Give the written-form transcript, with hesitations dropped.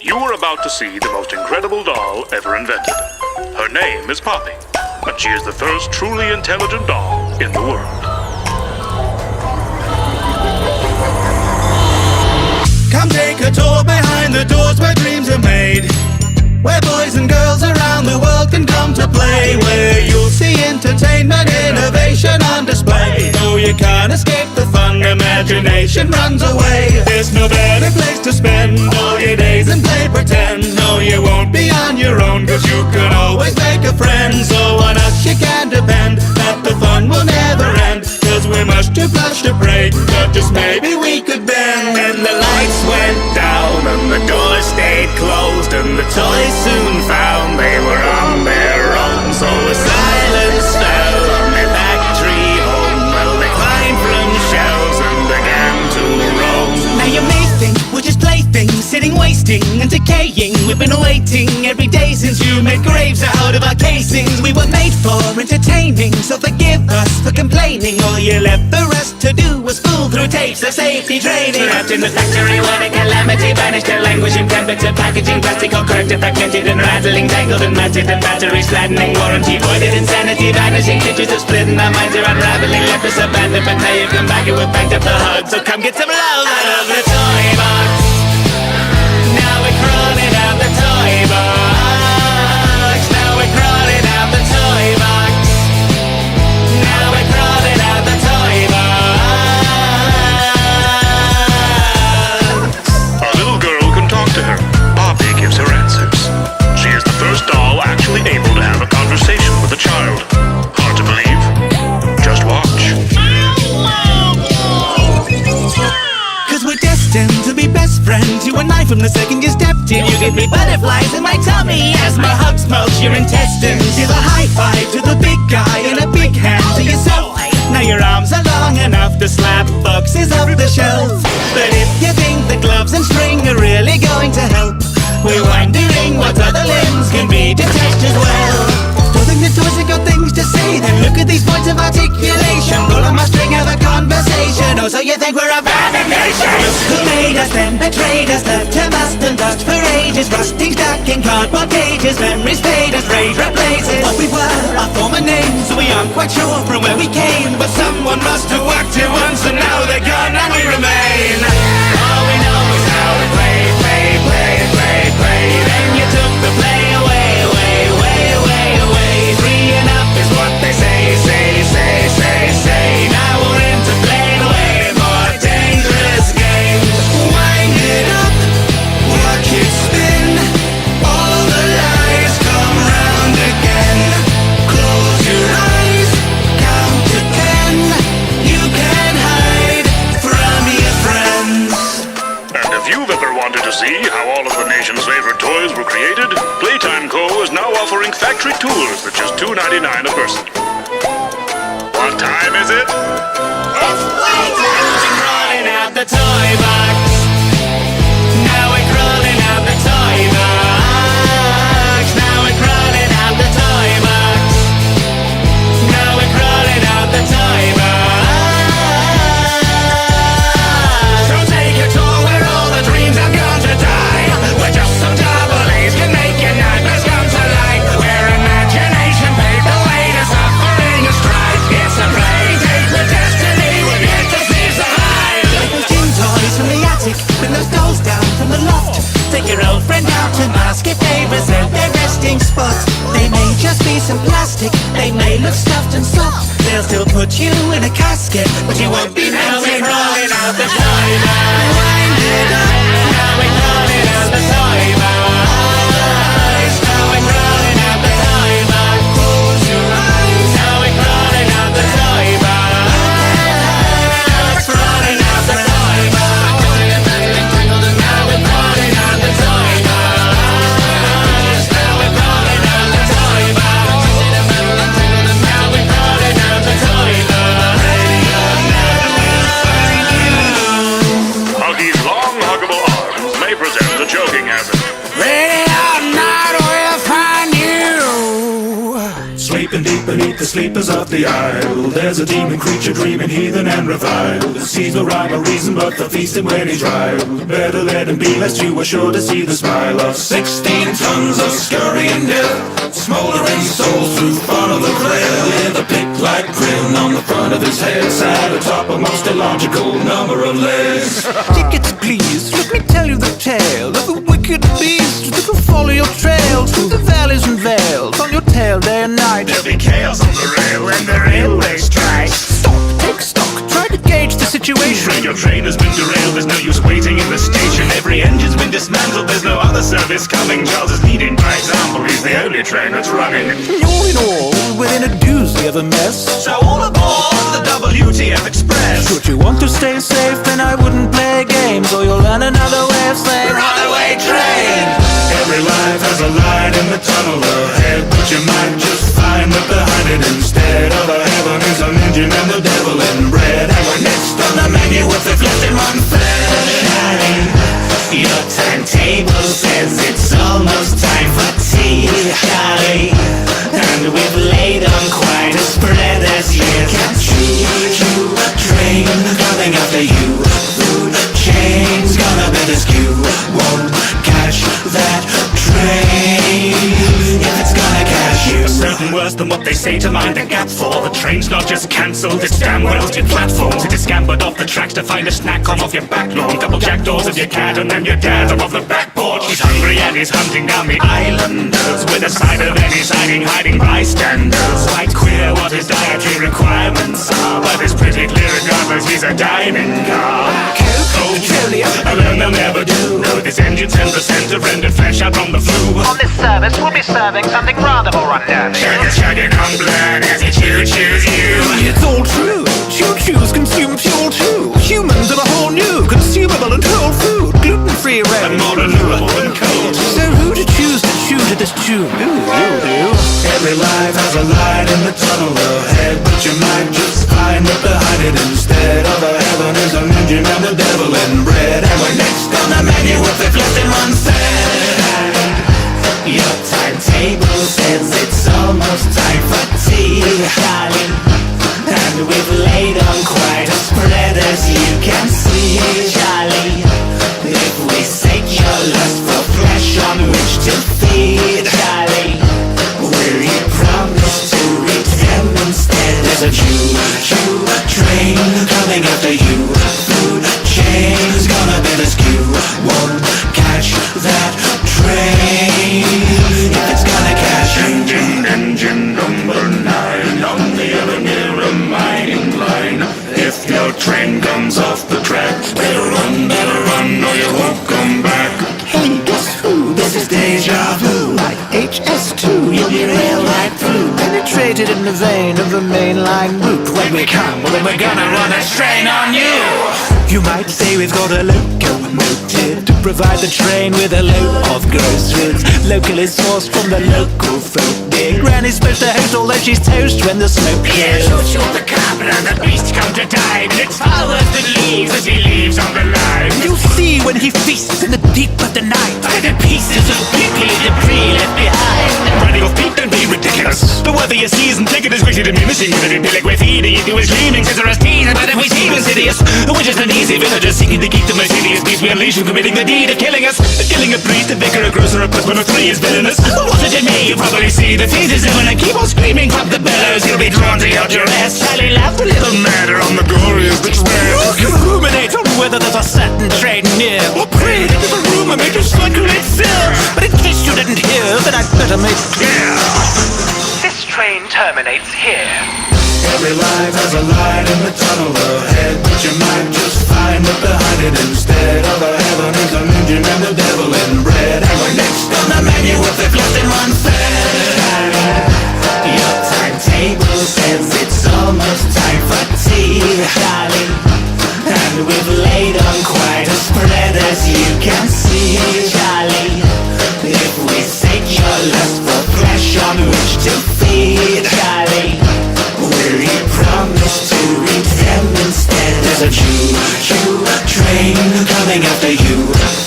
You are about to see the most incredible doll ever invented. Her name is Poppy, and she is the first truly intelligent doll in the world. Come take a tour behind the doors where dreams are made, where boys and girls around the world can come to play, where you'll see entertainment, innovation on display. No, you can't escape the fun, imagination runs away. There's no better place to spend all your days and play pretend. No, you won't be on your own, cause you can always make a friend. So on us you can depend, that the fun will never end, cause we're much too flush to break, but just maybe we could bend. And the lights went down and the doors stayed closed, and the toys soon found they were on their own. So a silence fell on their factory home, well they climbed from shelves and began to roam. Now you may think we're just playthings, sitting wasting and decaying. We've been waiting every day since you made graves out of our casings. We were made for entertaining, so forgive us for complaining. All you left for us to do was fool through tapes of safety training. Trapped in the factory when a calamity vanished, a languishing temperature, packaging plastic all corrected, fragmented and rattling, tangled and matted, and batteries flattening, warranty voided, insanity vanishing, stitches are splitting, our minds are unraveling, left us abandoned, but now you've come back and we've banked up the hug. So come get some love out of the toy box. Now we're crawling out the toy box. Now we're crawling out the toy box. Now we're crawling out the toy box. A little girl can talk to her. Poppy gives her answers. She is the first doll actually able to have a conversation with a child. Hard to believe? Just watch. Cause we're destined to be best friends, you and I, from the second you stepped in. You give me butterflies in my tummy as my hug smokes your intestines. Give a high five to the big guy and a big hand to yourself. Now your arms are long enough to slap boxes off the shelf. But if you think the gloves and string are really going to help, we're wondering what other limbs can be detached as well. Don't think the toys have got things to say, then look at these points of articulation. Pull on my string, have a conversation. Oh, so you think we're a abandoned nation? Who made us, then betrayed us, left to rust and dust for ages, rusting stuck in cardboard cages. Memories fade as rage replaces what we were, our former names. We aren't quite sure from where we came, but someone must have worked it once, and now they're gone and we remain. All we know is how we play, play, play, play, play. Then you took the play away, away, away, away, away. Free enough is what they say, say, say, say, say. Now we're into playing away more dangerous games. Wind it up, watch it spin. All the lies come round again. Close your eyes, count to 10. You can hide from your friends. And if you've ever wanted to see how all of the nation's favorite toys were created, Playtime Co. is now offering factory tours at just $2.99 a person. What time is it? It's playtime! We're crawling out the toy box. Now we're crawling out the toy box. Now we're crawling out the toy box. Now we're crawling out the toy box. So take a tour where all the dreams have gone to die, where just some double A's can make your nightmares come to life, where imagination paved the way to suffering and strife. It's a play date with destiny, we're yet to see survive. Take those gin toys from the attic, bring those dolls down from the loft. Take your old friend out to mask if they resent their resting spot. They may just be some plastic, they may look stuffed and soft. They'll still put you in a casket, but you won't be now we're crawling out the toy box. Wind it up, now we're crawling out the toy box. Now we're crawling out the toy box. Close your eyes, now we're crawling out the toy box. Crawling out the toy box. Now we're crawling out the toy box. Now we're crawling out the toy box. Now we're crawling out the toy box. Huggy's long, huggable arms may present a choking hazard. Ready or not, we'll find you. Sleeping deep beneath wake the sleepers of the isle. There's a demon creature dreaming heathen and reviled. The seas will rhyme a reason but the feasting when he's riled. Better let him be lest you are sure to see the smile of 16 tons of scurrying death, smoldering souls through front of the rail, with a pick like grin on the front of his head, sat atop a most illogical number of legs. Tickets please, let me tell you the tale of the wicked beast that will follow your trail through the valleys and vales on your tail day and night. There'll be chaos on the rail when the railway strikes. Stop, take stock, try to gauge the situation. Your train has been derailed, there's no use waiting in the station. Every engine's been dismantled, there's no other service coming. Charles is leading by example, he's the only train that's running. All in all, within a doozy of a mess. So all aboard the WTF Express. Should you want to stay safe, then I wouldn't play games, or you'll learn another way of saying runaway train. Every life has a light in the tunnel ahead, but you might just find that behind it instead of a heaven is an engine and the devil in bread. And we're next on the menu with the flipped in one fed. Charlie, your timetable says it's almost time for tea, Charlie, and we've laid on quite a spread as you can see. Train coming after you, food chain's gonna be the skew. Won't catch that train if it's gonna catch you. Certain worse than what they say to mind the gap for. The train's not just cancelled, it's damn well to platforms. It is scampered off the tracks to find a snack, come off your back lawn. Double jack doors of your cat and then your dad are off the back porch. He's hungry and he's hunting down the islanders with a side of any siding hiding bystanders. Quite queer what his dietary requirements are, but it's pretty clear regardless he's a dining car. Petroleum. I learn they'll never do. No, this engine's 10% of rendered flesh out from the flue. On this service, we'll be serving something rather more unnerving. Chugging on blood as he choo-choos you. It's all true. Choo-choos consume fuel too. Humans are a whole new, consumable and whole food, gluten-free And range. more renewable than cold. So who to choose to chew to this tune? Ooh, you'll do. Every life has a light in the tunnel ahead, but you might just find that behind it instead of a heaven is an engine and the devil in bread. And we're next on the menu with the flipped in one fed. Your timetable says it's almost time for tea, Charlie, and we've laid on quite a spread as you can see, Charlie. If we sate your lust for flesh on which to feed, Charlie, will you promise to eat them instead? There's a choo-choo train coming after you. Food chain's gonna be the skew. Won't catch that train if it's gonna catch you. Engine number 9 on the other near a mining line. If your train comes off the track, better run, or you won't come back. Hey, guess who? This is deja vu. Like HS2, You'll be railed right through. penetrated in the vein of the mainline route. When we come, well then we're gonna run a strain on you. You might say we've got a locomotive to provide the train with a load of groceries, locally sourced from the local folk. Dear Granny's supposed to host, although she's toast when the smoke clears. Shoot the carbon and the beast come to die. And it's far worse than leaves as he leaves on the line. You'll see when he feasts in the deep of the night. By the pieces of people debris left behind. Running off beat, don't be ridiculous. The worthy a season ticket is greatly diminishing. With it be like we're feeding into his dreaming, Cicerus teasing. But if we seem insidious, which is an easy villagers seeking to keep the most hideous beast we unleash from committing the deed of killing us. Killing a priest, a vicar, a grocer, a postman of 3 is villainous. What did it mean? You probably see the thesis, and when I keep on screaming, pop the bellows, you'll be drawn to your duress. Sally laughed a little madder on the glorious express. You can ruminate on whether there's a certain train near, or pray that there's a rumor made to circulate fear. But in case you didn't hear, then I'd better make clear. This train terminates here. Every life has a light in the tunnel ahead, but you might just find that behind it instead of a heaven is an engine and the devil in bread. And we're next on the menu with the flipped in one fed. Your timetable says it's almost time for tea, Charlie, and we've laid on quite a spread as you can see, Charlie. If we sate your lust for flesh on which to feed, Charlie, will you promise to eat them instead? There's a choo-choo train coming after you.